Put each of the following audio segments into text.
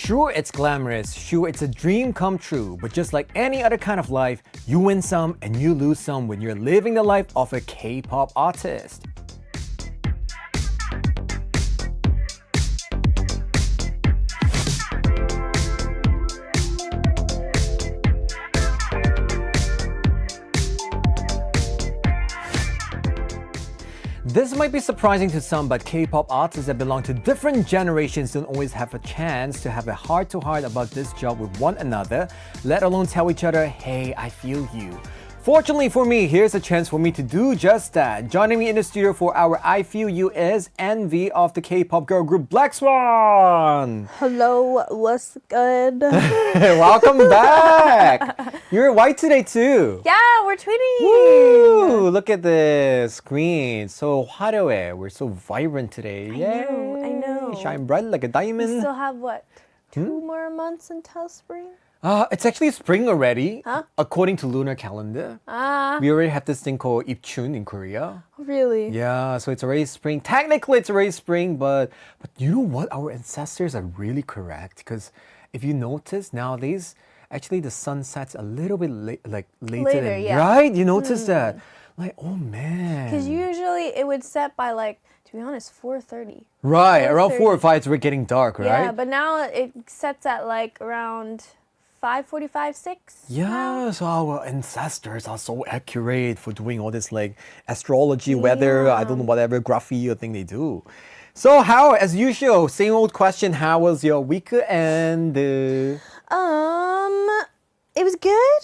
Sure, it's glamorous. Sure, it's a dream come true. But just like any other kind of life, you win some and you lose some when you're living the life of a K-pop artist. This might be surprising to some, but K-pop artists that belong to different generations don't always have a chance to have a heart-to-heart about this job with one another, let alone tell each other, hey, I feel you. Fortunately for me, here's a chance for me to do just that. Joining me in the studio for our I Feel You is NVee of the K-pop girl group Black Swan. Hello, what's good? Welcome back. You're white today too. Yeah, we're twinning. Woo! Look at this screen. So 화려해. We're so vibrant today. I know. Shine bright like a We diamond. still have what? 2 more months until spring? It's actually spring already. Huh? According to lunar calendar. We already have this thing called 입춘 in Korea. Really? Yeah, so it's already spring. Technically, it's already spring, but you know what? Our ancestors are really correct because if you notice nowadays, actually the sun sets a little bit later than, yeah. right? You notice that? Like, oh man. Because usually it would set by to be honest, 4:30. Right, around 4:30. 4 or 5, it's already getting dark, right? Yeah, but now it sets at around 5:45, 6. Yeah, so our ancestors are so accurate for doing all this astrology, weather, I don't know, whatever graphy or thing they do. So how, as usual, same old question, how was your weekend? It was good.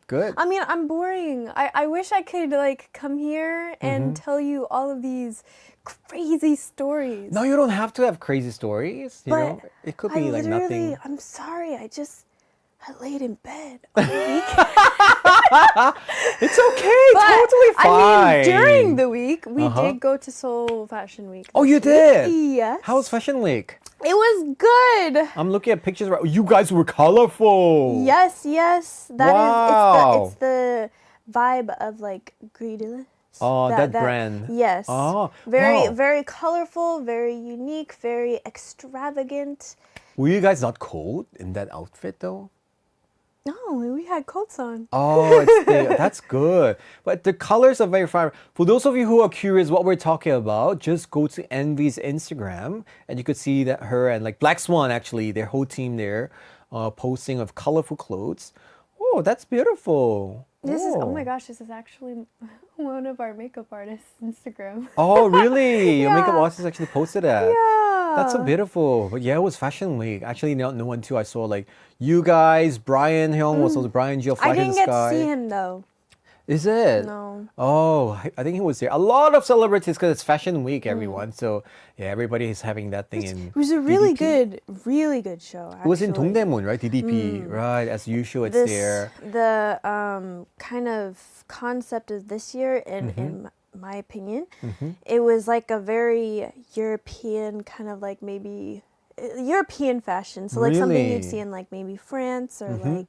Good. I mean, I'm boring. I wish I could come here and tell you all of these crazy stories. No, you don't have to have crazy stories. You know, it could be nothing. I'm sorry. I laid in bed all week. It's okay, totally fine. I mean, during the week, we did go to Seoul Fashion Week. Oh, you did? Yes. How was Fashion Week? It was good. I'm looking at pictures. Right, you guys were colorful. Yes. Wow. It's the vibe of greediness. Oh, that brand. Yes. Oh, very, wow. very colorful, very unique, very extravagant. Were you guys not cold in that outfit though? No, we had coats on. Oh, that's good. But the colors are very fire. For those of you who are curious what we're talking about, just go to NVee's Instagram and you could see that her and Black Swan, actually, their whole team there, posting of colorful clothes. Oh, that's beautiful. Oh my gosh, this is actually one of our makeup artists' Instagram. Oh, really? Your makeup Yeah. artist actually posted that. Yeah. That's so beautiful. But yeah, it was Fashion Week. Actually, no one too. I saw you guys, Brian Hyung was also Brian Gio, Fly I in the didn't get Sky. to see him though. Is it? No. Oh, I think he was there. A lot of celebrities because it's Fashion Week, everyone. So yeah, everybody is having that thing in. It was a really DDP. good show. Actually. It was in Dongdaemun, right? DDP, right? As usual, it's there. The kind of concept of this year, in my opinion, it was a very European kind of maybe European fashion. So something Really? you'd see in maybe France or the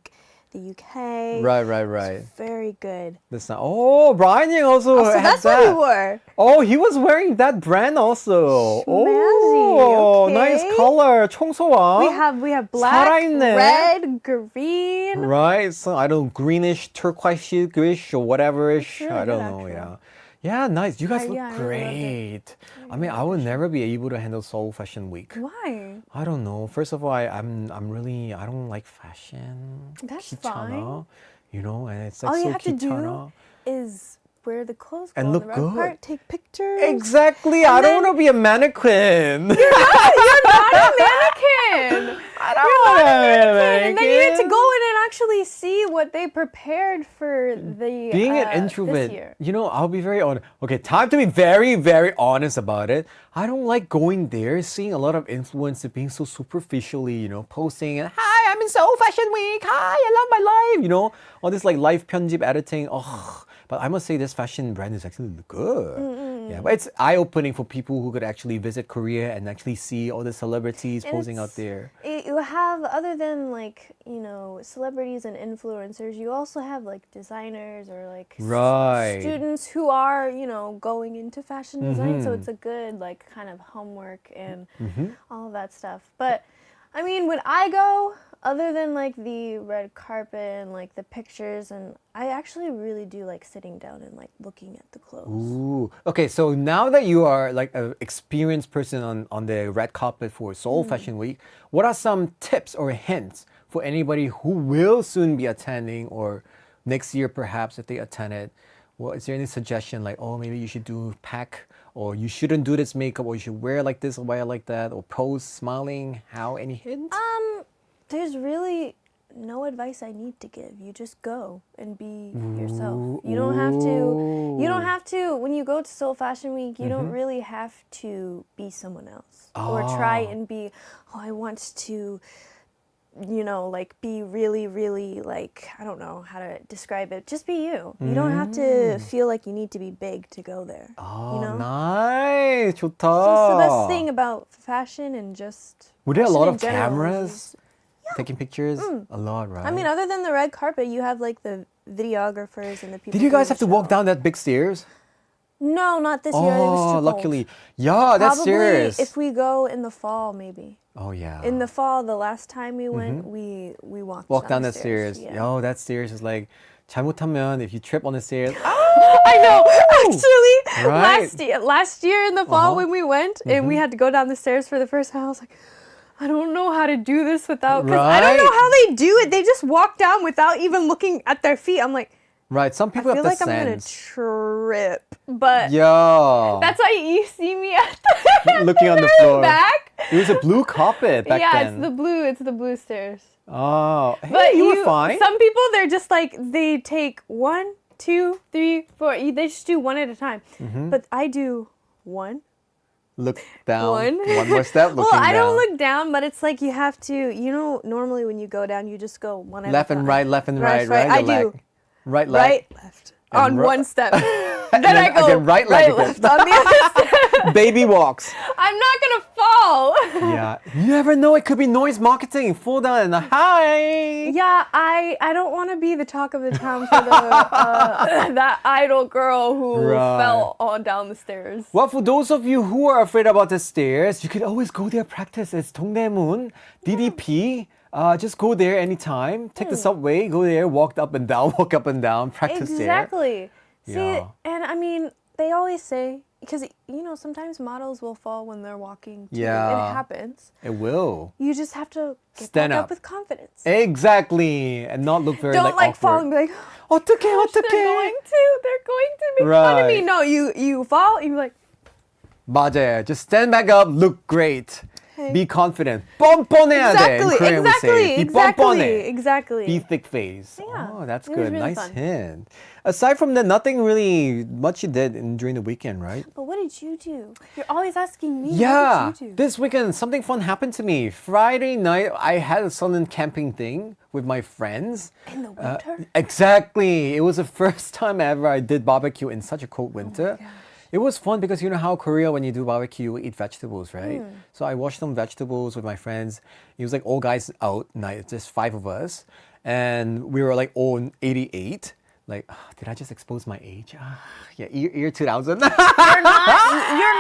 UK. Right. It's very good. That's not. Oh, Brian Yang also So had that's that. what you were. Oh, he was wearing that brand also. Schmazzy, Oh, okay. nice color. 청소왕. We have black, 살아있네. red, green. Right, so I don't know, greenish, turquoise-ish or whatever-ish. really I don't good, know, actually. yeah. Yeah, nice. You guys look yeah, I really loved great. I mean, I would never be able to handle Seoul Fashion Week. Why? I don't know. First of all, I don't like fashion. That's 귀찮아. fine. You know, and it's All so you have to do 귀찮아. is wear the clothes, go And on look the red good. part, take pictures. Exactly. I don't want to be a mannequin. You're not a mannequin. I don't want to be a mannequin. And then you get to go in and actually see what they prepared for the Being an this introvert, year. you know, I'll be very honest. Okay, time to be very, very honest about it. I don't like going there, seeing a lot of influencers being so superficially, posting and hi, I'm in Seoul Fashion Week. Hi, I love my life. All this live 편집 editing. Oh, but I must say this fashion brand is actually good. Yeah, but it's eye-opening for people who could actually visit Korea and actually see all the celebrities posing out there. You have, other than celebrities and influencers, you also have designers or Right. students who are going into fashion design. So it's a good kind of homework and all of that stuff. But I mean, when I go, other than like the red carpet and like the pictures, and I actually really do like sitting down and like looking at the clothes. Ooh. Okay, so now that you are like an experienced person on the red carpet for Seoul Fashion Week, what are some tips or hints for anybody who will soon be attending or next year perhaps if they attend it? Well, is there any suggestion like, oh, maybe you should do pack or you shouldn't do this makeup or you should wear like this or wear like that or pose smiling? How? Any hints? There's really no advice I need to give. You just go and be yourself. You don't have to. You don't have to. When you go to Seoul Fashion Week, you don't really have to be someone else or try and be. Oh, I want to. Like be really, really like I don't know how to describe it. Just be you. You don't have to feel like you need to be big to go there. Oh, nice. 좋다. That's the best thing about fashion and just. Were there a fashion lot in of general cameras taking pictures? A lot, right? I mean, other than the red carpet, you have like the videographers and the people. Did you guys doing have to the walk show. down that big stairs? No, not this year. It was too cold. Luckily. Yeah, that's Probably serious. if we go in the fall, maybe. Oh, yeah. In the fall, the last time we went, we walked down the that stairs. Yeah. Yo, that stairs is like, 잘못하면 if you trip on the stairs, I know. Actually, Right. last year in the fall when we went and we had to go down the stairs for the first time, I was like, I don't know how to do this without. Because I don't know Right. how they do it. They just walk down without even looking at their feet. I'm like, right, some I people feel have like the I'm gonna sense. trip, but Yo. that's why you see me at the Looking on the floor. back. It was a blue carpet back Yeah, then. it's the blue stairs. Oh, hey, But you were fine. Some people, they're just like, they take 1, 2, 3, 4. They just do one at a time. But I do 1. Look down. One. more step, looking Well, I down. don't look down, but it's like you have to, normally when you go down, you just go one at Left a time. and right, left and right, right. right? I Your do. leg. Right leg. Right, left. And On ro- one step. then then I go again, right leg again. left on the other step. Baby walks. I'm not going to fall. Yeah. You never know. It could be noise marketing. Fall down and hi. Yeah, I don't want to be the talk of the town for the that idol girl who Right. fell on down the stairs. Well, for those of you who are afraid about the stairs, you could always go there practice. It's 동대문, DDP. Just go there anytime. Take the subway, go there, walk up and down, practice there. Exactly. See, Yeah. and I mean, they always say because sometimes models will fall when they're walking. Too. Yeah. It happens. It will. You just have to get Stand back up. up with confidence. Exactly. And not look very Don't like fall awkward. and be like, 어떡해, they're 어떡해. going to make fun of me. Right. No, you fall, you be like, 맞아요. Just stand back up, look great. Hey. Be confident. 뻔뻔해야 돼. In Korean we say. Be 뻔뻔해. exactly. Be thick face. Yeah. Oh, that's It was good. really Nice fun. hint. Aside from that, nothing really much you did during the weekend, right? But what did you do? You're always asking me. Yeah. What did you do? This weekend, something fun happened to me. Friday night, I had a sudden camping thing with my friends. In the winter? Exactly. It was the first time ever I did barbecue in such a cold winter. gosh. It was fun because you know how Korea, when you do barbecue, you eat vegetables, right? So I washed some vegetables with my friends. It was like all guys out night, just 5 of us. And we were like all 88. Like, did I just expose my age? Yeah, year 2000. You're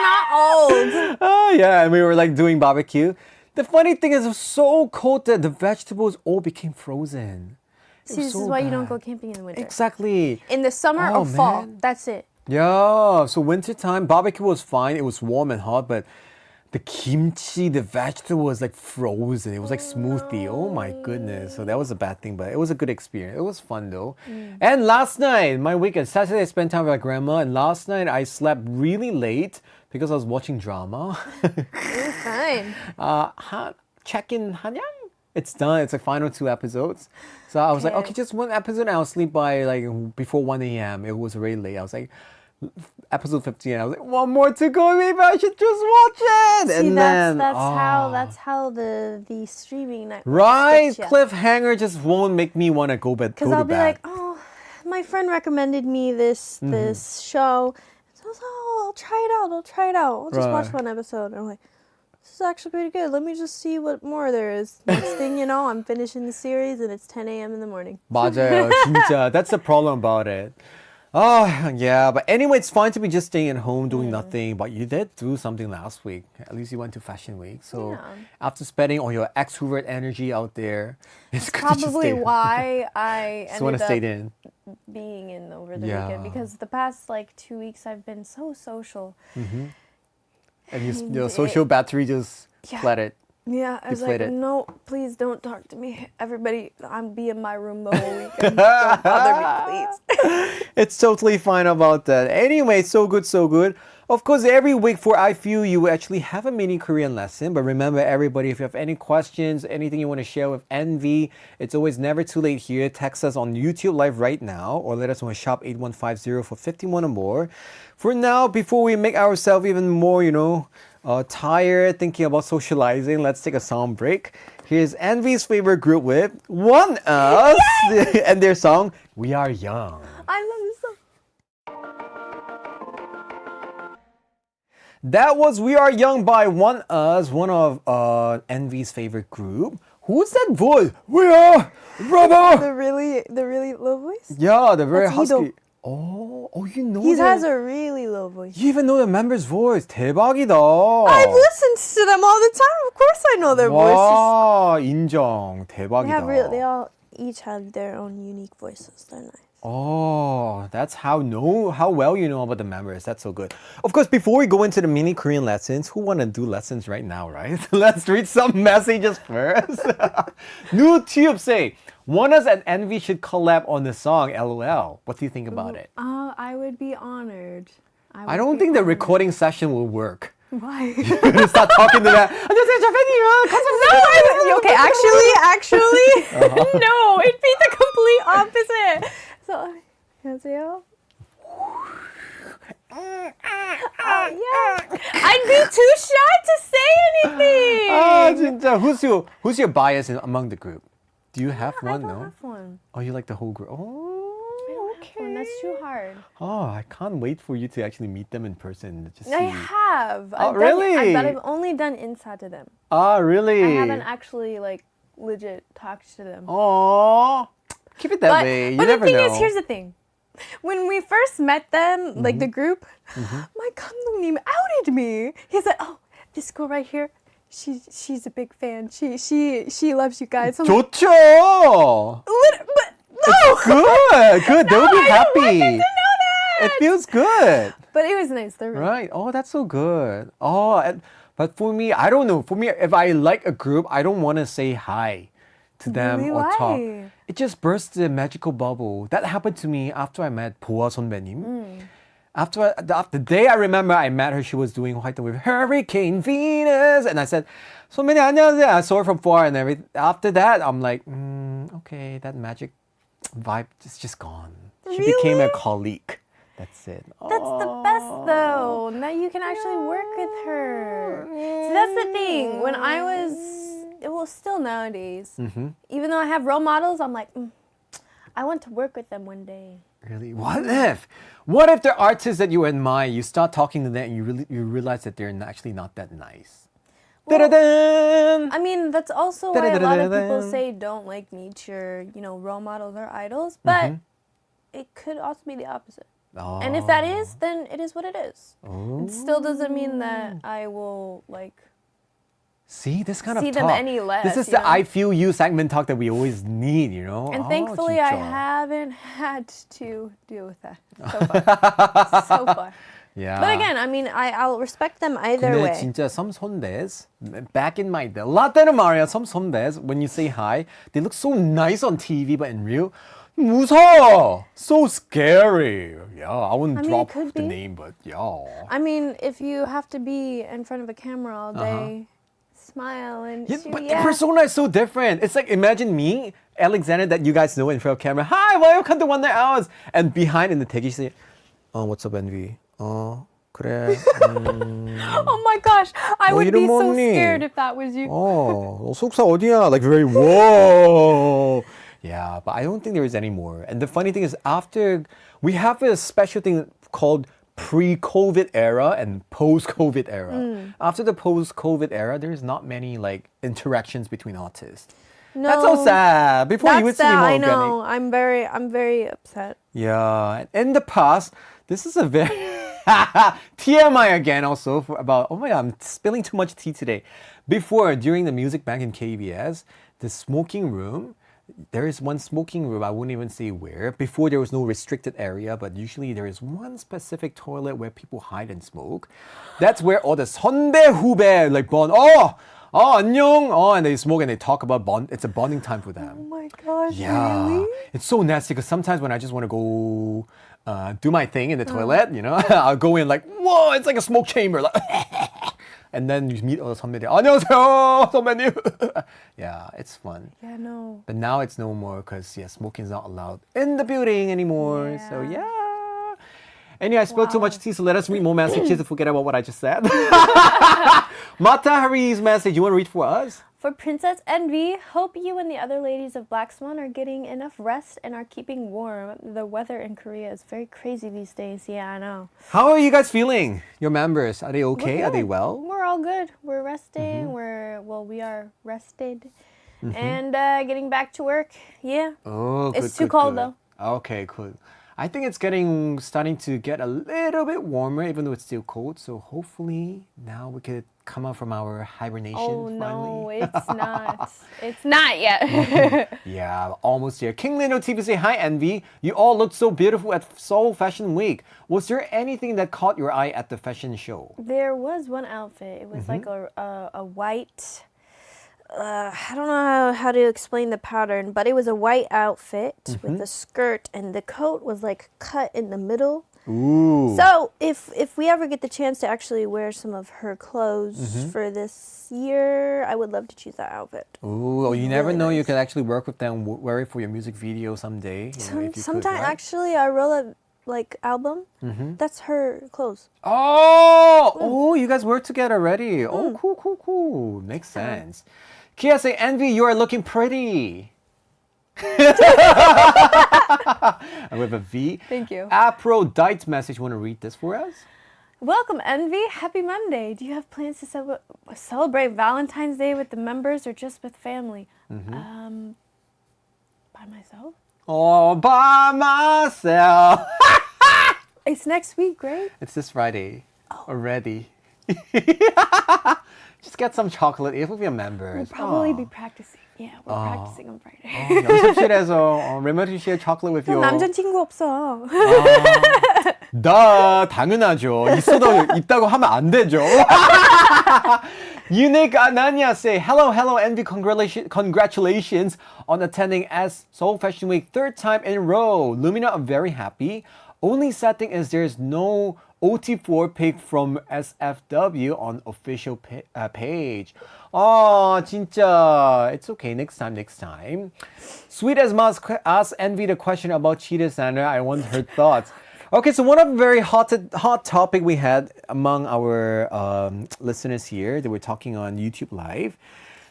not old. Oh, yeah, and we were like doing barbecue. The funny thing is, it was so cold that the vegetables all became frozen. It See, was this so is why you don't bad. go camping in the winter. Exactly. In the summer Oh, or fall, man. that's it. Yeah, so wintertime, barbecue was fine. It was warm and hot, but the kimchi, the vegetable was like frozen. It was like smoothie. Oh my goodness. So that was a bad thing, but it was a good experience. It was fun though. And last night, my weekend, Saturday, I spent time with my grandma. And last night, I slept really late because I was watching drama. You're fine. Check-in 한양? It's done. It's the final 2 episodes. So I was like, Okay. okay, just 1 episode and I'll sleep by like before 1 a.m. It was really late. I was like, episode 15. I was like, 1 more to go. Maybe I should just watch it. See, and then, that's how the streaming networks right, get ya. cliffhanger just won't make me want to go Because to I'll be bed. like, oh, my friend recommended me this show. So I was like, oh, I'll try it out. I'll just watch Right. 1 episode. And I'm like, this is actually pretty good. Let me just see what more there is. Next thing you know, I'm finishing the series and it's 10 a.m. in the morning. 맞아요, 진짜. That's the problem about it. Oh, yeah. But anyway, it's fine to be just staying at home doing nothing. But you did do something last week. At least you went to Fashion Week. So Yeah. after spending all your extrovert energy out there, it's good to just Probably stay why I Just want ended to stay up in. being in over the Yeah. weekend because the past like 2 weeks I've been so social. And your social battery just Yeah. flooded. Yeah, I was like, Deflated. no, please don't talk to me. Everybody, I'm be in my room the whole weekend. Don't bother me, please. It's totally fine about that. Anyway, so good, so good. Of course, every week for I Feel You actually have a mini Korean lesson. But remember, everybody, if you have any questions, anything you want to share with NV, it's always never too late here. Text us on YouTube Live right now or let us know at Shop 8150 for 51 or more. For now, before we make ourselves even more, tired thinking about socializing, let's take a song break. Here's NV's favorite group with One Us and their song, We Are Young. I love this song. That was We Are Young by One Us, one of NV's favorite group. Who's that voice? We are brother. The really low voice? Yeah, the very That's Hido. husky. Oh, you know He them. has a really low voice. You even know the member's voice. 대박이다. I've listened to them all the time. Of course I know their voices. 와, 인정. 대박이다. They all each have their own unique voices. They're nice. Oh, that's how well you know about the members. That's so good. Of course, before we go into the mini Korean lessons, who want to do lessons right now, right? Let's read some messages first. New Tube say, One Us and NV should collab on the song, LOL. What do you think about it? I would be honored. I don't think the recording session will work. Why? You're gonna start talking to that. 안녕하세요, 저 팬이에요. Okay, actually, no, it'd be the complete opposite. So, 안녕하세요. Yeah, I'd be too shy to say anything. 아, 진짜. Who's your bias among the group? Do you have I one? don't No. have one. Oh, you like the whole group. Oh, Okay. That's too hard. Oh, I can't wait for you to actually meet them in person. Just I see. have. Oh, I've really? But I've only done inside to them. Ah, really? I haven't actually legit talked to them. Oh, keep it that way. You but never the thing know. is, here's the thing. When we first met them, like the group, my 감독님 outed me. He said, "Oh, this girl right here, she's a big fan. She loves you guys." I'm like, 좋죠. but no. Good. They'll be happy. I wanted to know that. It feels good. But it was nice. They're really Right. Oh, that's so good. But for me, I don't know. For me, if I like a group, I don't want to say hi to them Really? or talk. Why? It just bursts the magical bubble. That happened to me after I met 보아 선배님. After the day I remember I met her, she was doing 활동 with Hurricane Venus, and I said, "선배님 안녕하세요." I saw her from far and everything. After that, I'm like, okay, that magic vibe is just gone. She became a Really? colleague. That's it. That's the best though. Now you can actually work with her. So that's the thing. When I was, still nowadays, even though I have role models, I'm like, I want to work with them one day. Really? What if the artists that you admire, you start talking to them and you realize that they're actually not that nice? Well, Da-da-dun! I mean, that's also why a lot of people Da-da-da-da-da. say don't meet your, role models or idols. But it could also be the opposite. Oh. And if that is, then it is what it is. It still doesn't mean that I will See, this kind see of them talk. any less, This is you the know? I feel you segment talk that we always need, And thankfully, I 진짜. haven't had to deal with that so far. Yeah. But again, I mean, I'll respect them either 근데 way. 진짜 some 선배s, back in my day, a lot 때는 말이야, some 선배s, when you say hi, they look so nice on TV, but in real, 무서워. So scary. Yeah, I wouldn't I mean, drop it could the be. name, but yeah. I mean, if you have to be in front of a camera all day, smile and Yeah, shoot, but the persona is so different. It's like, imagine me, Alexander, that you guys know in front of camera. Hi, welcome to Wonder Hours. And behind in the 대기실, what's up, NV? 그래. Oh my gosh, I would be 이름 so 뭐니? scared if that was you. 너 숙사 어디야? Like very, whoa. Yeah, but I don't think there is any more. And the funny thing is, we have a special thing called pre-COVID era and post-COVID era. After the post-COVID era, there's not many interactions between artists. No, That's so sad. Before you would that's see more sad. I organic. know. I'm very upset. Yeah. In the past, this is a very TMI again also about, oh my God, I'm spilling too much tea today. Before, during the music bank in KBS, the smoking room, there is one smoking room, I wouldn't even say where. Before there was no restricted area, but usually there is one specific toilet where people hide and smoke. That's where all the 선배 후배 like bond. 안녕. And they smoke and they talk about bond. It's a bonding time for Oh them. my gosh, Yeah. really? It's so nasty because sometimes when I just want to go do my thing in the toilet, you know, I'll go in like, whoa, it's like a smoke chamber. Like, and then you meet other 선배들. 안녕하세요, 선배님. Yeah, it's fun. Yeah, no. But now it's no more because, yeah, smoking is not allowed in the building anymore. So, Yeah. yeah. Anyway, I spilled too much tea, so let us read more messages to forget about what I just said. Mata Hari's message, you want to read for us? For Princess NVee, hope you and the other ladies of Black Swan are getting enough rest and are keeping warm. The weather in Korea is very crazy these days. Yeah, I know. How are you guys feeling? Your members, are they okay? Are they good. well? We're all good. We're resting. We are rested. And getting back to work. Yeah. Oh, good, It's too good, cold, good. Okay, cool. I think it's starting to get a little bit warmer, even though it's still cold. So hopefully now we could come out from our hibernation Oh finally. no, it's not. It's not yet. Yeah, almost here. King Lino TV say, hi NVee. You all looked so beautiful at Seoul Fashion Week. Was there anything that caught your eye at the fashion show? There was one outfit. It was like a white. I don't know how to explain the pattern, but it was a white outfit with a skirt, and the coat was like cut in the middle. Ooh. So if we ever get the chance to actually wear some of her clothes for this year, I would love to choose that outfit. Ooh, you never Really know. You nice. could actually work with them, wear it for your music video someday. You know, if you Sometime could, right? actually, our Rolla like album, that's her clothes. Oh, you guys work together already. Oh, cool. Makes sense. Kia say, NVee, you are looking pretty. With a V. Thank you. Aphrodite message. Want to read this for us? Welcome, NVee. Happy Monday. Do you have plans to celebrate Valentine's Day with the members or just with family? By myself. Oh, by myself. It's next week, right? It's this Friday already. Just get some chocolate if we're members. We'll probably be practicing. Yeah, we're practicing on Friday. 연습실에서 레몬티 씨의 chocolate with your 남자친구 없어. 당연하죠. 있다고 하면 안 되죠. Unique Ananya say, hello, NVee, congratulations on attending as Seoul Fashion Week 3rd time in a row. Lumina, I'm very happy. Only sad thing is there's no OT4 pic from SFW on official page. Oh, 진짜. It's okay. Next time. Sweet as Mouse asked NVee the question about cheetah Xander. I want her thoughts. Okay, so one of the very hot topic we had among our listeners here, they were talking on YouTube Live.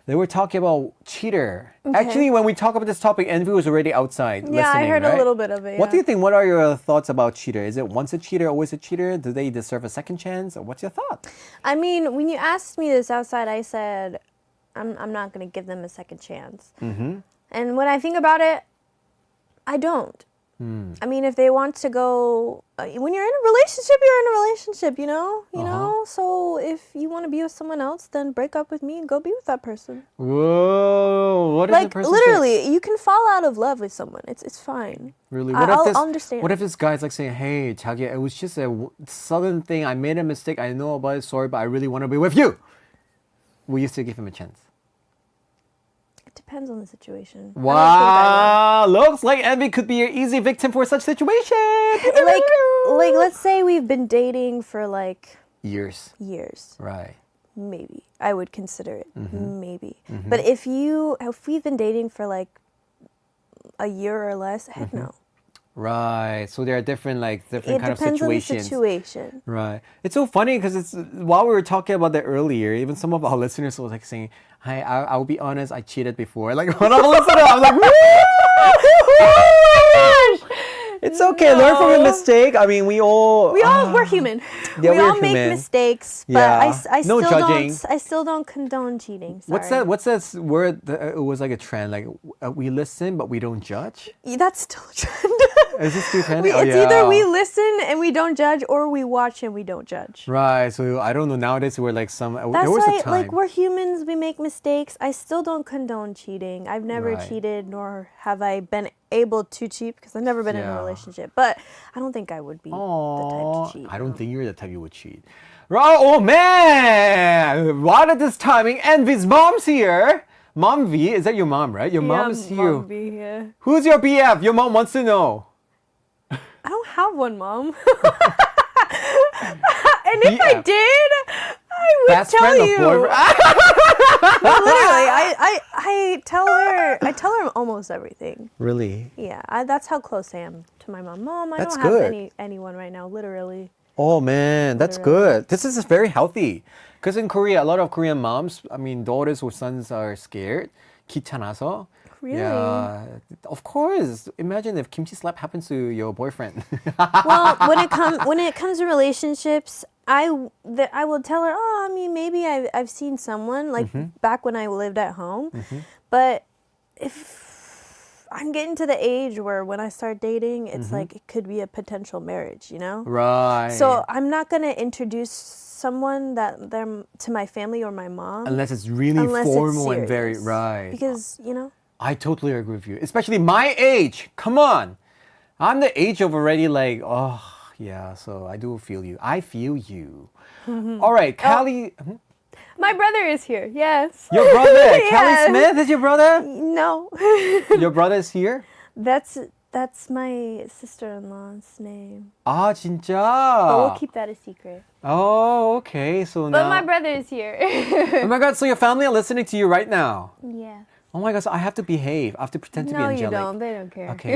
They were talking about cheater. Okay. Actually, when we talk about this topic, NVee was already outside listening, I heard right? a little bit of it. What do yeah. you think? What are your thoughts about cheater? Is it once a cheater, always a cheater? Do they deserve a second chance? Or what's your thought? I mean, when you asked me this outside, I said, I'm not going to give them a second chance. And when I think about it, I don't. I mean, if they want to go, when you're in a relationship, you're in a relationship, you know? So if you want to be with someone else, then break up with me and go be with that person. Whoa, what if the Like, person literally, you can fall out of love with someone. It's fine. Really? I'll understand. What if this guy's like saying, hey, 자기야, it was just a sudden thing. I made a mistake. I know about it. Sorry, but I really want to be with you. Will you still give him a chance? It depends on the situation. Wow, looks like NVee could be an easy victim for such situation. Like, let's say we've been dating for like years. Right. Right. Maybe I would consider it. Maybe. But if we've been dating for like a year or less, heck no. Right. So there are different kind of It depends on the situations. situation. Right. It's so funny because it's while we were talking about that earlier, even some of our listeners was like saying, "Hi, I'll be honest, I cheated before." Like when I listened, I'm like, "It's okay. Learn from your mistake. I mean, we're human. Yeah, we we're all make human. mistakes, but Yeah. I No still judging. I still don't condone cheating. Sorry. What's that word? It was like a trend. Like we listen, but we don't judge. That's still a trend. Is this still trend? It's either we listen and we don't judge, or we watch and we don't judge. Right. So I don't know. Nowadays, we're like some. That's there was why, a time. like, we're humans. We make mistakes. I still don't condone cheating. I've never Right. cheated, nor have I been able to cheat because I've never been in a Yeah. relationship. But I don't think I would be the type to cheat. I don't think you're the type you would cheat. Right. Oh man! What at this timing? Envy's mom's here. Mom V, is that your mom, right? Your mom is here. Mom be here. Who's your BF? Your mom wants to know. I don't have one, Mom. And if I BF. did, I would Best tell friend you. of boyfriend. No, literally, I tell her almost everything. Really? Yeah, that's how close I am to my mom. Mom, I That's don't have good. anyone right now, literally. Oh man, that's Literally. good. This is very healthy. Because in Korea, a lot of Korean moms, I mean, daughters or sons are scared. 귀찮아서. Really? Yeah, of course. Imagine if kimchi slap happens to your boyfriend. Well, when it comes to relationships, I will tell her, oh, I mean, maybe I've seen someone like back when I lived at home, but if I'm getting to the age where when I start dating, it's like it could be a potential marriage, you know? Right. So I'm not gonna introduce someone to my family or my mom unless it's really unless it's formal and very serious. right. Because I totally agree with you. Especially my age. Come on. I'm the age of already like, oh, yeah. So I do feel you. I feel you. All right, Callie. my brother is here. Yes. Your brother, Yes. Callie Smith is your brother? No. Your brother is here? That's my sister-in-law's name. 아, But 진짜? we'll keep that a secret. Oh, okay. So But now. my brother is here. Oh my God, so your family are listening to you right now. Yeah. Oh my God, so I have to behave. I have to pretend to be No, you angelic. don't. They don't care. Okay.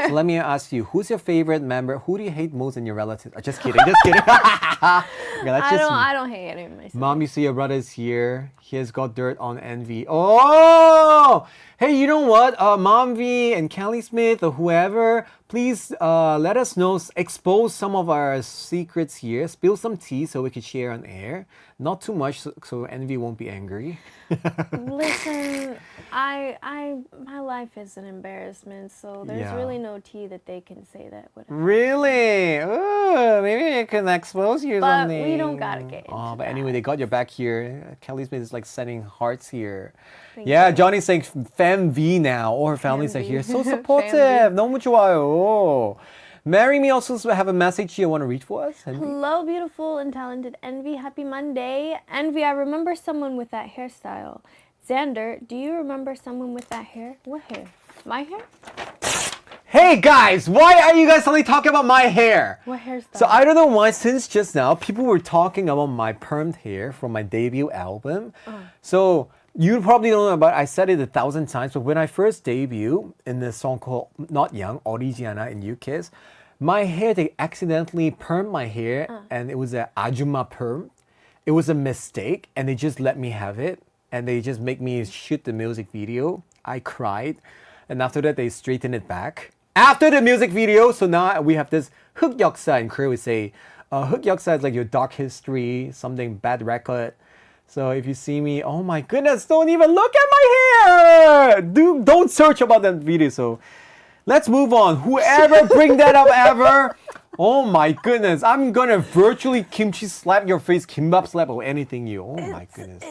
So let me ask you, who's your favorite member? Who do you hate most in your relatives? Just kidding, just kidding. Okay, that's just I don't hate any of myself. Mom, you see your brother's here. He has got dirt on NVee. Oh! Hey, you know what? Mom V and Callie Smith or whoever, please let us know, expose some of our secrets here. Spill some tea so we can share on air. Not too much so NVee won't be angry. Listen, my life is an embarrassment, so there's Yeah. really no tea that they can say that would. Really? Ooh, maybe I can expose you or But something. we don't gotta get Oh, into but anyway, they got your back here. Kelly Smith is like sending hearts here. Thank Yeah, you. Johnny's saying FamVee now. All her families are FamVee. here. So supportive. 너무 좋아요. Marry Me also have a message you want to read for us? Henry? Hello, beautiful and talented Envy. Happy Monday. Envy, I remember someone with that hairstyle. Xander, do you remember someone with that hair? What hair? My hair? Hey guys, why are you guys suddenly talking about my hair? What hairstyle? So I don't know why, since just now, people were talking about my permed hair from my debut album. So you probably don't know about I said it 1,000 times, but when I first debuted in this song called Not Young, Origiana in UKIS, my hair, they accidentally permed my hair and it was a ajumma perm. It was a mistake and they just let me have it and they just make me shoot the music video. I cried and after that they straightened it back. After the music video, so now we have this 흑역사 in Korea. We say 흑역사 is like your dark history, something bad record. So if you see me, oh my goodness, don't even look at my hair! Don't search about that video. So let's move on. Whoever bring that up ever, oh my goodness, I'm gonna virtually kimchi slap your face, kimbap slap or anything you. Oh my goodness.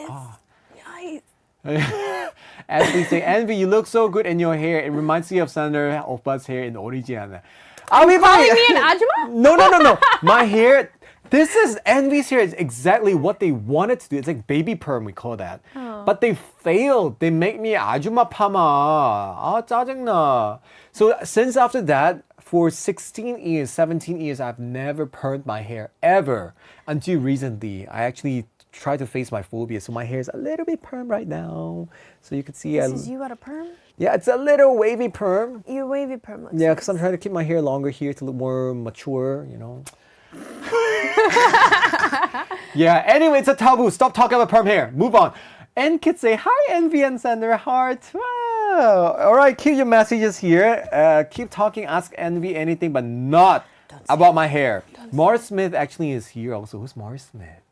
As we say, Envy, you look so good in your hair. It reminds me of Xander oppa's hair in Origiana. Are we calling me an ajumma? No. My hair. This is Envy's hair. It's exactly what they wanted to do. It's like baby perm, we call that. But they failed. They make me ajumma pama. 아, 짜증나. So since after that, for 16 years, 17 years, I've never permed my hair ever. Until recently, I actually tried to face my phobia. So my hair is a little bit perm right now. So you can see. This is you got a perm? Yeah, it's a little wavy perm. Your wavy perm looks Yeah, because I'm trying to keep my hair longer here to look more mature, you know. Yeah, anyway, it's a taboo. Stop talking about perm hair. Move on. And kids say, hi, Envy and Xander, heart. All right, keep your messages here. Keep talking, ask NVee anything, but not about my hair. Morris Smith actually is here also. Who's Morris Smith?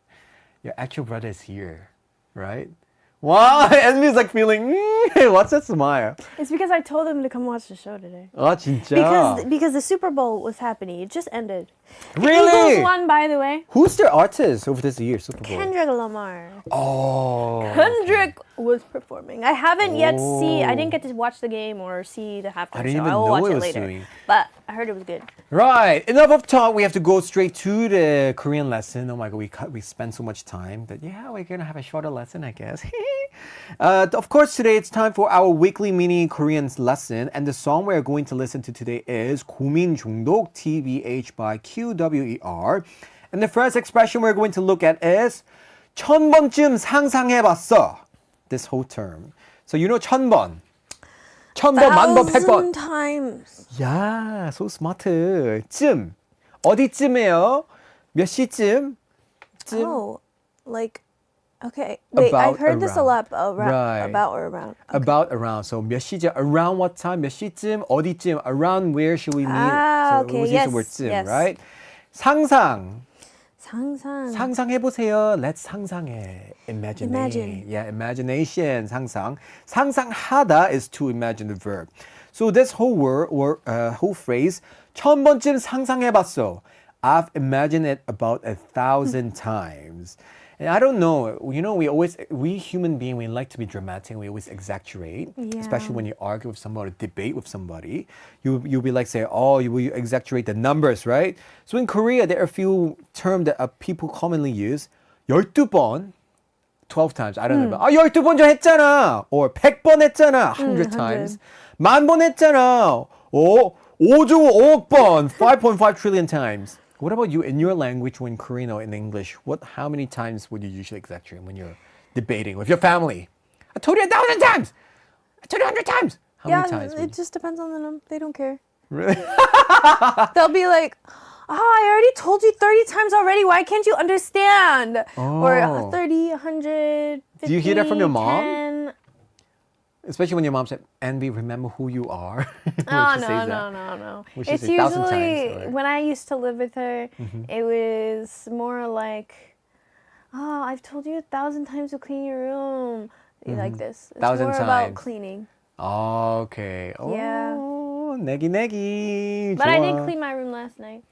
Your actual brother is here, right? Wow, NVee's like feeling, what's that smile? It's because I told him to come watch the show today. 아, 진짜? Because the Super Bowl was happening. It just ended. Really? The Eagles won, by the way. Who's their artist over this year, Super Bowl? Kendrick Lamar. Oh. Kendrick was performing. I haven't yet seen. I didn't get to watch the game or see the halftime I didn't show. even I will know watch it it was later. doing. But I heard it was good. Right. Enough of talk. We have to go straight to the Korean lesson. Oh my God, we spent so much time that we're gonna have a shorter lesson, I guess. Of course, today it's time for our weekly mini Korean lesson, and the song we're going to listen to today is 고민 중독 TBH by QWER. And the first expression we're going to look at is 1000번쯤 상상해봤어. This whole term. So you know 1000번. 1000번, 만번, 100번. 1,000 times. 야, so smart. 쯤. 어디쯤이에요? 몇 시쯤? 쯤. Oh, like, okay. Wait, About, I've heard this a lot. Right. About or around. About, around. So 몇 시쯤? Around what time? 몇 시쯤? 어디쯤? Around where should we meet? Ah, so okay. we'll use Yes, the word 쯤, yes. right? 상상. 상상. 상상해보세요. Let's 상상해. Imagine. Yeah, imagination. 상상. 상상하다 is to imagine the verb. So this whole word or whole phrase 1000번쯤 상상해봤어. I've imagined it about 1,000 times. And I don't know, we human beings, we like to be dramatic. We always exaggerate, especially when you argue with somebody, debate with somebody. You'll be like, say, you exaggerate the numbers, right? So in Korea, there are a few terms that people commonly use. 12번, 12 times. I don't know. 12번 전 했잖아. Or 100번 했잖아. 100 times. 1000번 했잖아. 5조 5억 번. 5.5 trillion times. What about you in your language, when Korean or in English? How many times would you usually exaggerate when you're debating with your family? I told you 1,000 times. I told you 100 times. How many times? It just depends on the number. They don't care. Really? They'll be like, I already told you 30 times already. Why can't you understand? Or 30, 100, 50, Do you hear that from your mom? 10. Especially when your mom said, "NVee, remember who you are." Oh, no. Would she It's say 1,000 times, usually, or- when I used to live with her, it was more like, I've told you 1,000 times to clean your room. Like this. It's 1,000 more about times. cleaning. Okay. Yeah. 내기. But I 좋아. did clean my room last night.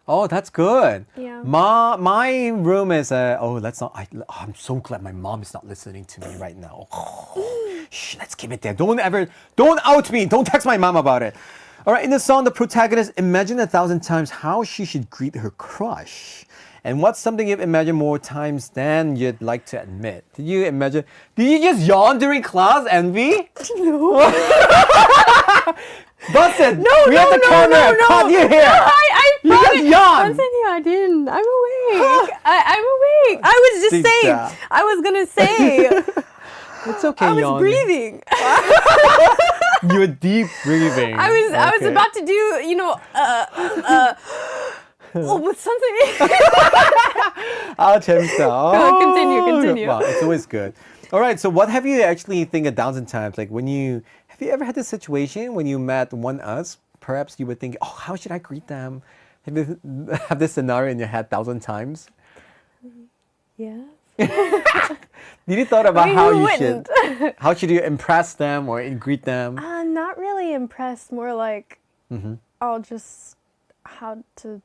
Oh, that's good. Yeah. My room is let's not. I'm so glad my mom is not listening to me right now. Shh, let's keep it there. Don't out me. Don't text my mom about it. All right, in the song, the protagonist imagined 1,000 times how she should greet her crush. And what's something you've imagined more times than you'd like to admit? Did you just yawn during class, NVee? No. Busted! No, we have the camera caught you here! No, I You just yawned! I didn't. I'm awake. I'm awake. I was just 진짜. saying. I was gonna say. It's okay, I was yawn. breathing. You were deep breathing. I was Okay. about to do, with something. 아, 재밌다. Continue. Wow, it's always good. All right, so what have you actually think 1,000 times? Like have you ever had this situation when you met one us? Perhaps you would think, how should I greet them? Have you have this scenario in your head 1,000 times? Yeah. Did you thought about wouldn't? how should you impress them or greet them? Not really impressed. More like, I'll just how to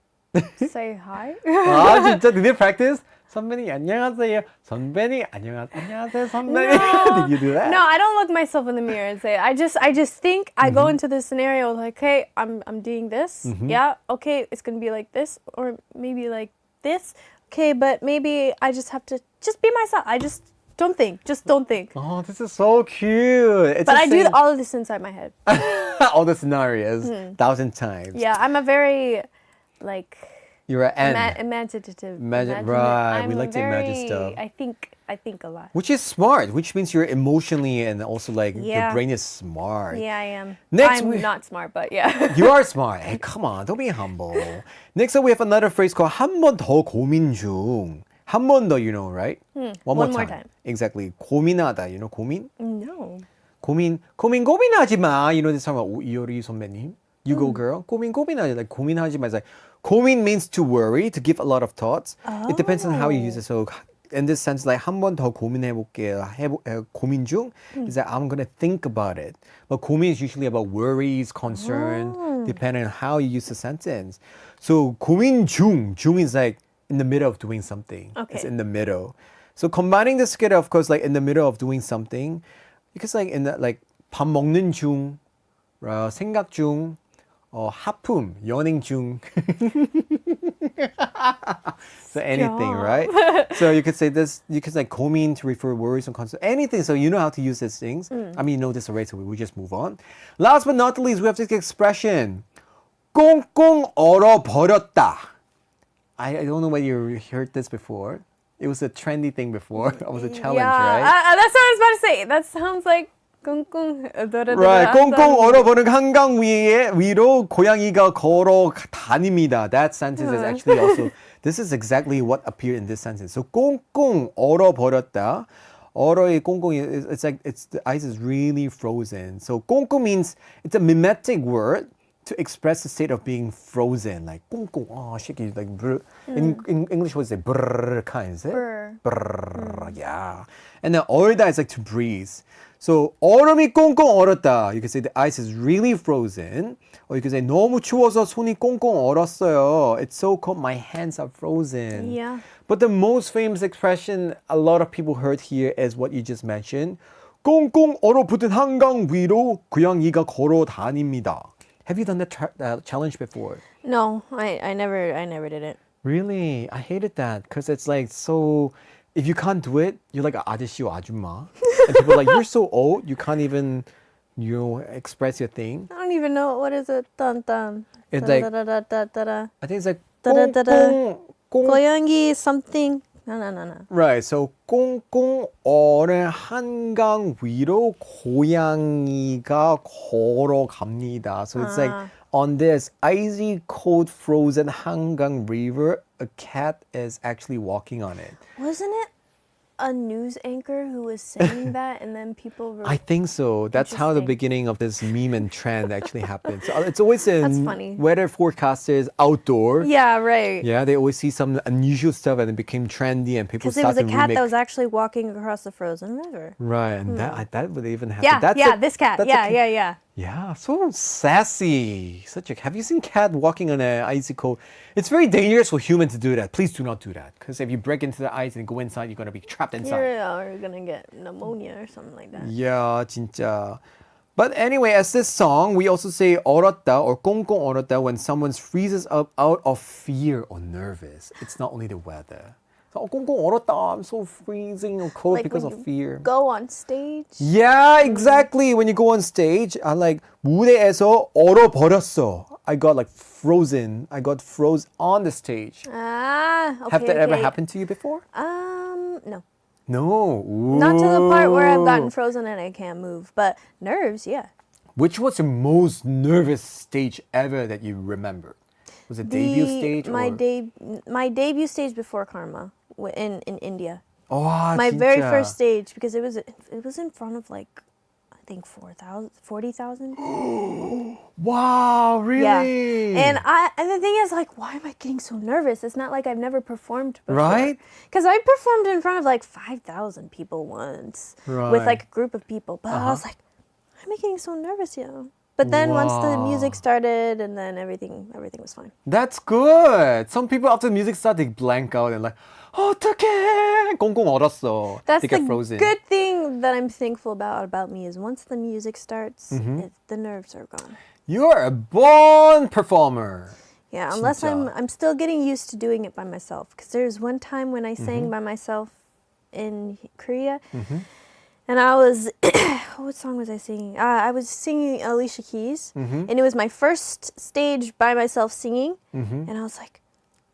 say hi. 아, 진짜? Did you practice? 선배님 안녕하세요. 선배님 안녕하세요. 선배님. Did you do that? No, I don't look myself in the mirror and say. I just think I go into this scenario like, hey, I'm doing this. Yeah, okay, it's gonna be like this, or maybe like this. Okay, but maybe I just have to just be myself. I just don't think. Just don't think. Oh, this is so cute. It's But the I do same- all of this inside my head. all the scenarios 1,000 times. Yeah, I'm a very like You're an N. imaginative. Right, we I'm like to imagine stuff. I think a lot. Which is smart, which means you're emotionally and also like your Yeah. brain is smart. Yeah, I am. Next I'm we- not smart, but yeah. You are smart. Hey, come on, don't be humble. Next up, we have another phrase called 한 번 더 고민 중. 한 번 더, you know, right? One more time. Exactly. 고민하다, you know, 고민? No. 고민하지 마. You know this song about 이효리 선배님. You go girl. 고민하지 like 고민하지 마. It's like 고민 means to worry, to give a lot of thoughts. It depends on how you use it. So in this sense, like 한 번 더 고민해 볼게요. 고민 중 is that I'm gonna think about it. But 고민 is usually about worries, concern, depending on how you use the sentence. So 고민 중 is like in the middle of doing something. Okay. It's in the middle. So combining this together, of course, like in the middle of doing something, because like in the like 밥 먹는 중, 생각 중, 하품, 연행 중. So anything, right? So you could say this, you could say 고민 to refer worries and concerns, anything. So you know how to use these things. I mean, you know this already, so we just move on. Last but not least, we have this expression. 꽁꽁 얼어버렸다. I don't know whether you heard this before. It was a trendy thing before. It was a challenge, right? That's what I was about to say. That sounds like 꽁꽁 Right. 꽁꽁 얼어버린 한강 위로 고양이가 걸어 다닙니다. That sentence is actually also, this is exactly what appeared in this sentence. So 꽁꽁 얼어버렸다. 얼어의 꽁꽁이, it's like the ice is really frozen. So 꽁꽁 means it's a mimetic word to express the state of being frozen, like 꽁꽁, shaky, like in English, what is it? Brrr, kind, is it? Brrr, yeah. And then 얼다 is like to breathe. So 얼음이 꽁꽁 얼었다. You can say the ice is really frozen. Or you can say 너무 추워서 손이 꽁꽁 얼었어요. It's so cold, my hands are frozen. Yeah. But the most famous expression a lot of people heard here is what you just mentioned. 꽁꽁 얼어붙은 한강 위로 고양이가 걸어 다닙니다. Have you done that challenge before? No, I never did it. Really? I hated that because it's like so, if you can't do it, you're like 아저씨 or 아줌마. And people are like, you're so old, you can't even, express your thing. I don't even know what is it. Dun dun. It's like, Da-da-da-da-da-da. I think it's like Da-da-da-da. 꽁꽁. 고양이 something. No. Right, so 꽁꽁 얼은 한강 위로 고양이가 걸어갑니다. So it's like on this icy cold frozen 한강 river, a cat is actually walking on it. Wasn't it a news anchor who was saying that and then people were... I think so. That's how the Interesting. beginning of this meme and trend actually happened. So it's always That's funny. weather forecasters outdoor. Yeah, right. Yeah, they always see some unusual stuff and it became trendy and people Because it was started a cat remake. that was actually walking across the frozen river. Right, and that would even happen. Yeah, That's this cat. that's Yeah. Yeah, so sassy. Have you seen cat walking on an icy cold? It's very dangerous for humans to do that. Please do not do that. Because if you break into the ice and go inside, you're going to be trapped inside. You're gonna get pneumonia or something like that. Yeah, 진짜. But anyway, as this song, we also say 얼었다 or 꽁꽁 얼었다 when someone freezes up out of fear or nervous. It's not only the weather. So, 꽁꽁 얼었다. I'm so freezing or cold Like because when of you fear. Go on stage. Yeah, exactly. When you go on stage, I like 무대에서 얼어버렸어. I got like frozen. I got froze on the stage. Okay. Have that ever happened to you before? No. No. Not to the part where I've Ooh. gotten frozen and I can't move, but nerves, yeah. Which was the most nervous stage ever that you remember? Was it debut stage my or? my debut stage before Karma in India. Oh, My very 진짜. first stage because it was in front of like I think 40,000. Wow, really? Yeah. And the thing is like why am I getting so nervous? It's not like I've never performed before. Right? Cuz I performed in front of like 5,000 people once with Right. like a group of people. But I was like why am I getting so nervous, But then once the music started and then everything was fine. That's good. Some people after the music started, they blank out and like, 어떡해, 꽁꽁 얼었어. That's They get the frozen. good thing that I'm thankful about me is once the music starts, the nerves are gone. You're a born performer. Yeah, unless 진짜. I'm still getting used to doing it by myself. Because there's one time when I sang by myself in Korea, and I was what song was I singing? I was singing Alicia Keys, and it was my first stage by myself singing, and I was like,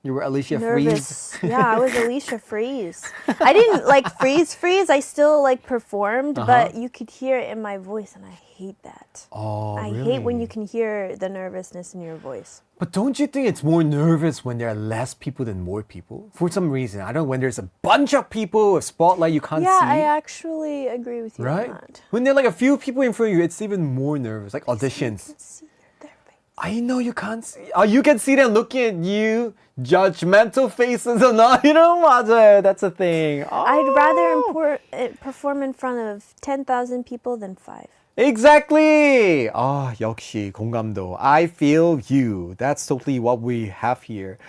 You were Alicia Freeze. Nervous. Yeah, I was Alicia Freeze. I didn't like freeze. I still like performed, but you could hear it in my voice, and I hate that. Oh, I really? hate when you can hear the nervousness in your voice. But don't you think it's more nervous when there are less people than more people? For some reason. I don't know, when there's a bunch of people, a spotlight you can't Yeah, see. I actually agree with you Right? on that. When there are like a few people in front of you, it's even more nervous. Like You auditions. can see their face. I know you can't see. Oh, you can see them looking at you. Judgmental faces or not. You know, 맞아요. That's a thing. I'd rather Oh. perform in front of 10,000 people than 5. Exactly. 아, 역시 공감도. I feel you. That's totally what we have here.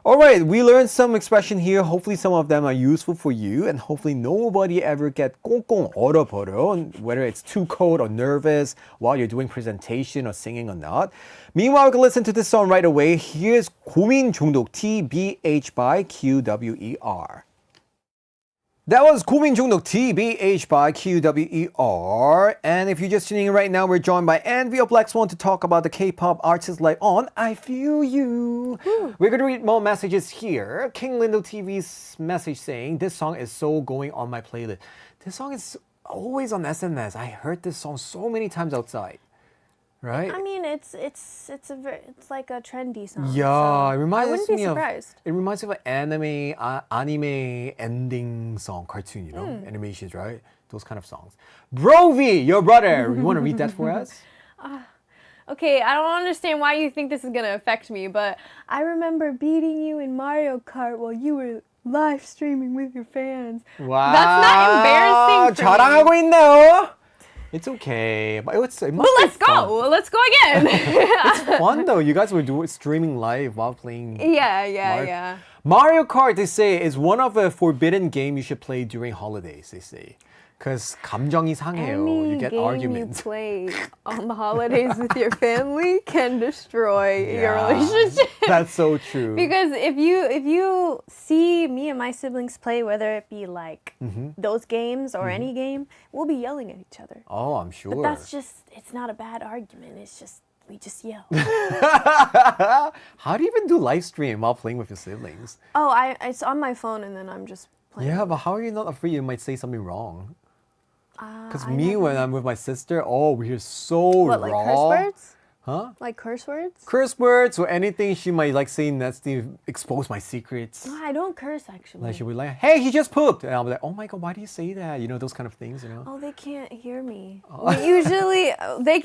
All right, we learned some expression here. Hopefully some of them are useful for you, and hopefully nobody ever get 꽁꽁 얼어버려, whether it's too cold or nervous while you're doing presentation or singing or not. Meanwhile, we can listen to this song right away. Here's 고민 중독, TBH by QWER. That was 고민 중독, TBH by QWER. And if you're just tuning in right now, we're joined by NVee of Black Swan to talk about the K-pop artist life on I Feel You. We're going to read more messages here. King Lindo TV's message saying, this song is so going on my playlist. This song is always on SMS. I heard this song so many times outside. Right? I mean, it's like a trendy song. Yeah, so it reminds I wouldn't be me of surprised. it reminds me of an anime ending song, cartoon, you know, animations, right? Those kind of songs. Brovy, your brother. You want to read that for us? Okay, I don't understand why you think this is gonna affect me, but I remember beating you in Mario Kart while you were live streaming with your fans. Wow, That's not embarrassing for 자랑하고 있네요. It's okay, but it must But be let's fun. go. Let's go again. It's fun though. You guys were streaming live while playing. yeah. Mario Kart, they say, is one of the forbidden game you should play during holidays. They say, because 감정이 상해요. Any You get game arguments. you play on the holidays with your family can destroy your Yeah, relationship. That's so true. Because if you see me and my siblings play, whether it be like those games or any game, we'll be yelling at each other. Oh, I'm sure. But that's just, it's not a bad argument. It's just, we just yell. How do you even do live stream while playing with your siblings? Oh, it's on my phone, and then I'm just playing. Yeah, but how are you not afraid you might say something wrong? Because I me, never- when I'm with my sister, we hear so What, like raw. curse words? Huh? Like curse words? Curse words or anything she might like say nasty, expose my secrets. No, I don't curse actually. Like she'll be like, hey, he just pooped. And I'll be like, oh my God, why do you say that? You know, those kind of things, you know? Oh, they can't hear me. We usually, they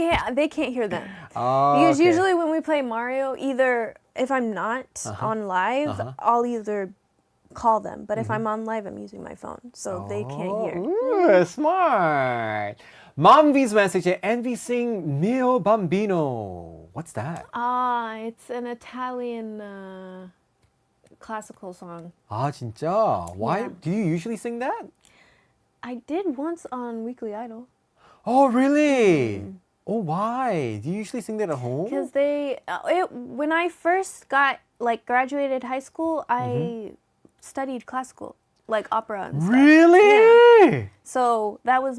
can't hear them. Oh, Because okay. usually when we play Mario, either if I'm not on live, I'll either call them. But if I'm on live, I'm using my phone, so they can't hear. Ooh, smart. MomV's message, NVee sing Mio Bambino. What's that? It's an Italian classical song. 아, 진짜? Why? Yeah. Do you usually sing that? I did once on Weekly Idol. Oh, really? Oh, why? Do you usually sing that at home? Because when I first graduated high school, I studied classical, like opera and stuff. Really? Yeah. So that was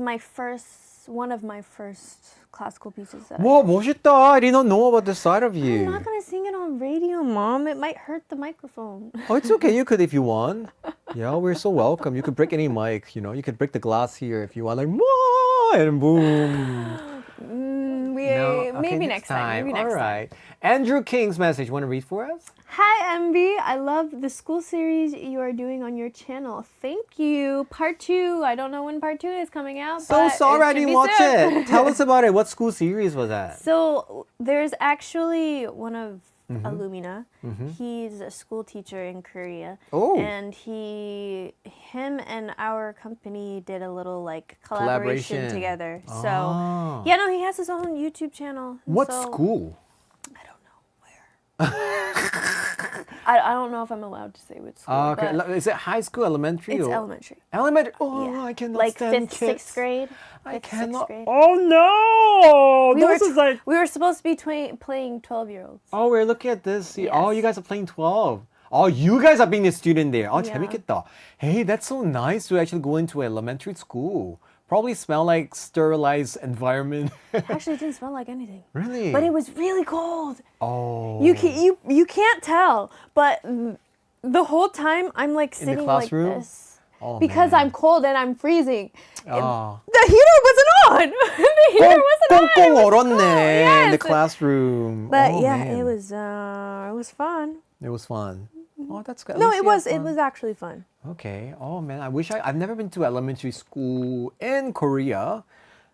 one of my first classical pieces that 와, 멋있다. I did not know about this side of I'm you. not gonna sing it on radio, Mom. It might hurt the microphone. Oh, it's okay. You could if you want. Yeah, we're so welcome. You could break any mic, you know. You could break the glass here if you want, like, "Mwah," and boom. No? Okay, Maybe next time. Maybe next All right. Andrew King's message. Want to read for us? Hi, NVee. I love the school series you are doing on your channel. Thank you. Part 2. I don't know when part 2 is coming out. So but sorry I it should didn't be watch soon. it. Tell us about it. What school series was that? So there's actually one of Illumina. He's a school teacher in Korea. Oh. And him and our company did a little like collaboration together. So Ah. yeah, no, he has his own YouTube channel. And What so- school? I don't know where. I don't know if I'm allowed to say which school. Okay. but Is it high school, elementary? it's or? elementary. Elementary. Oh, Yeah. I cannot Like stand 5th, kids. 6th grade. I 5th, 6th cannot. grade. Oh no! We were, This is like. we were supposed to be playing 12-year-olds. Oh, we're looking at this. See, oh, Yes. you guys are playing 12. Oh, you guys are being a student there. Oh, Yeah. 재밌겠다. Hey, that's so nice to actually go into elementary school. Probably smell like sterilized environment. Actually, it didn't smell like anything. Really? But it was really cold. Oh. You can't tell, but the whole time I'm like In the sitting like classroom? this. Oh, Because man. I'm cold and I'm freezing. Oh. The heater wasn't on. The heater wasn't on. It 꽁꽁 was 얼었네 cold. in the Yes. classroom. But Oh, yeah, man. it was fun. It was fun. Oh, that's good. At No, least it you had was. It fun. was actually fun. Okay. Oh man, I've never been to elementary school in Korea,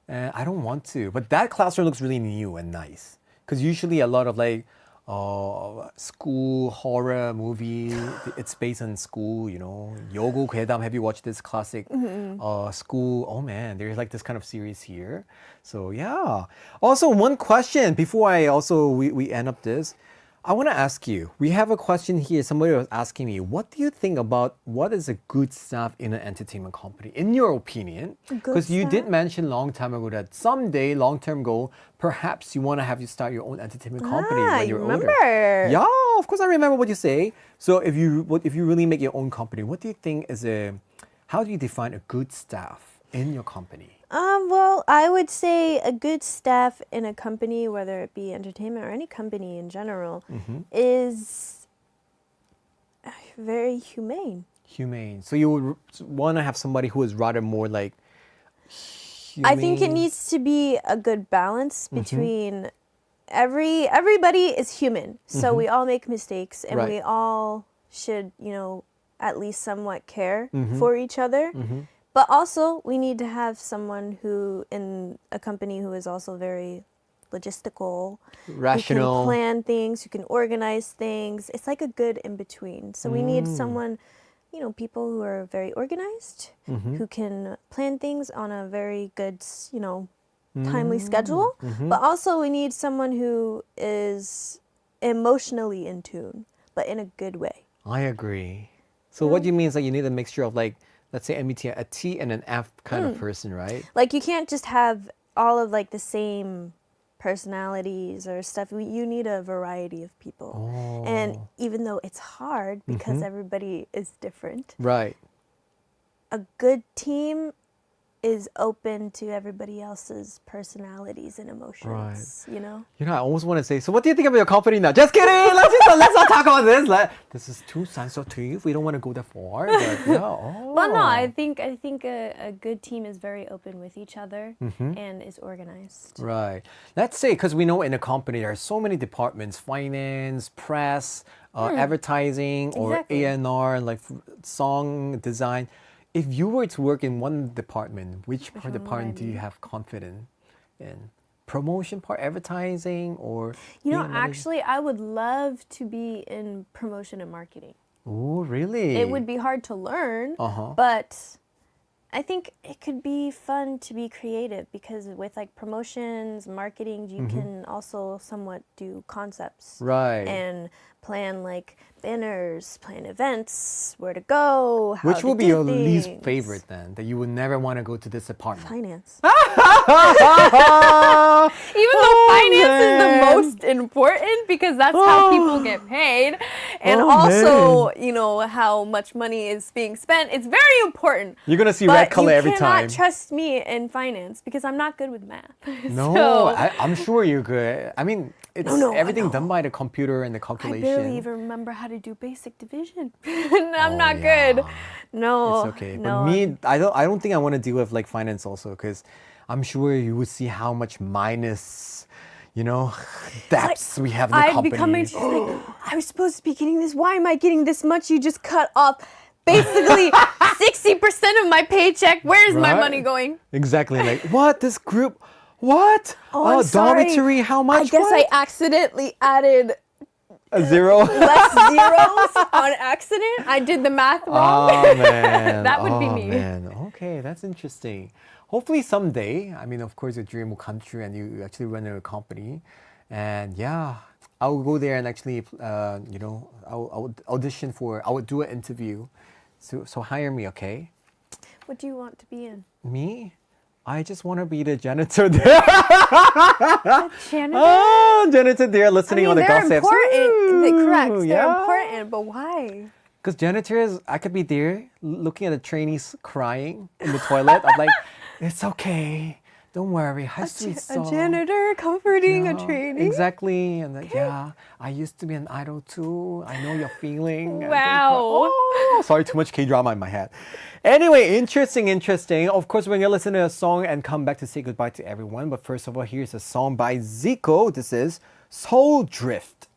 and I don't want to. But that classroom looks really new and nice. Because usually a lot of like school horror movie, it's based on school. You know, Yogo 괴담. Have you watched this classic school? Oh man, there's like this kind of series here. So yeah. Also, one question before we end up this. I want to ask you, we have a question here. Somebody was asking me, what do you think about what is a good staff in an entertainment company, in your opinion? Because you did mention long time ago that someday, long-term goal, perhaps you want to have you start your own entertainment company when you you're older. remember. Yeah, of course I remember what you say. So if you really make your own company, what do you think how do you define a good staff in your company? Well, I would say a good staff in a company, whether it be entertainment or any company in general, is very humane. Humane. So you would want to have somebody who is rather more like I think it humane? needs to be a good balance between everybody is human. So we all make mistakes and Right. we all should, at least somewhat care for each other. But also, we need to have someone who, in a company, who is also very logistical, Rational. who can plan things, who can organize things. It's like a good in between. So we need someone, people who are very organized, who can plan things on a very good, timely schedule. But also, we need someone who is emotionally in tune, but in a good way. I agree. So what you mean is that you need a mixture of like, let's say MBTI, a T and an F kind of person, right? Like, you can't just have all of like the same personalities or stuff. You need a variety of people. And even though it's hard because everybody is different, Right. a good team is open to everybody else's personalities and emotions, You know, I almost want to say, so what do you think about your company now? Just kidding. Let's not talk about this. This is too sensitive. We don't want to go that far. But yeah. Oh. Well, no, I think a good team is very open with each other and is organized. Right. Let's say, because we know in a company there are so many departments: finance, press, advertising, or Exactly. A&R, like song design. If you were to work in one department, which part department do you have confidence in? Promotion part, advertising, or being a manager? Actually, I would love to be in promotion and marketing. Oh, really? It would be hard to learn, but I think it could be fun to be creative because with like promotions, marketing, you can also somewhat do concepts. Right. And plan like banners, plan events, where to go, how Which to will be do your least things. favorite then? That you would never want to go to this department? finance. Even though finance is the man. most important because that's how people get paid. And Oh, also, how much money is being spent. It's very important. You're going to see But red color every you time. cannot trust me in finance because I'm not good with math. No, So, I'm sure you're good. I mean, it's No, I everything know. done by the computer and the I calculation. barely even remember how to do basic division. I'm Oh, not yeah. good. No. It's okay. No. But me, I don't think I want to deal with like finance also because I'm sure you would see how much minus, debts we have in the I'd company. be coming to like, I was supposed to be getting this. Why am I getting this much? You just cut off basically 60% of my paycheck. Where's my Right? money going? Exactly. Like, what? This group? What? Oh, I'm sorry. dormitory? How much? I guess What? I accidentally added A zero? less zeros on accident. I did the math wrong. Oh, man. That would be Oh, me. Man. Okay, that's interesting. Hopefully someday, I mean, of course, your dream will come true and you actually run a company. And yeah, I will go there and actually, I would audition I would do an interview. So hire me, okay? What do you want to be in? Me? I just want to be the janitor there. Janitor? Oh, janitor there listening on the they're gossips. important. Correct. They're yeah. important, but why? Because janitors, I could be there looking at the trainees crying in the toilet. I'm like, it's okay. Don't worry, 할 수 A 있어. janitor comforting a Yeah, trainee. Exactly. And then, yeah, I used to be an idol too. I know your feeling. And they Wow. cry, oh, sorry, too much K-drama in my head. Anyway, interesting. Of course, we're going to listen to a song and come back to say goodbye to everyone. But first of all, here's a song by Zico. This is Soul Drift.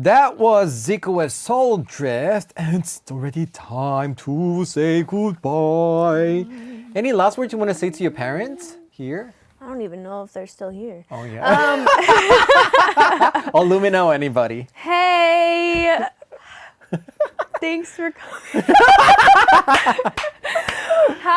That was Zico with Soul Drift, and it's already time to say goodbye. Any last words you want to say to your parents here? I don't even know if they're still here. Oh, yeah. Or Lumino, anybody? Hey! Thanks for coming.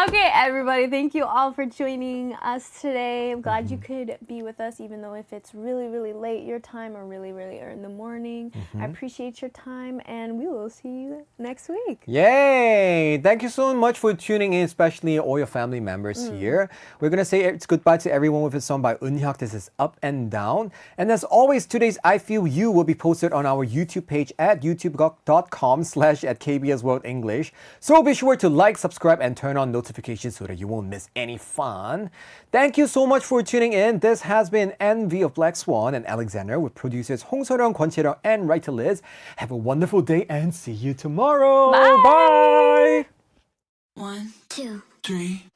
Okay, everybody, thank you all for joining us today. I'm glad you could be with us, even though if it's really, really late your time or really, really early in the morning. I appreciate your time, and we will see you next week. Yay! Thank you so much for tuning in, especially all your family members here. We're going to say it's goodbye to everyone with a song by Eunhyuk. This is Up and Down. And as always, today's I Feel You will be posted on our YouTube page at youtube.com/@KBS World English. So be sure to like, subscribe, and turn on notifications so that you won't miss any fun. Thank you so much for tuning in. This has been NVee of Black Swan and Alexander with producers 홍서령, 권채령, and writer Liz. Have a wonderful day and see you tomorrow. Bye. Bye. 1, 2, 3.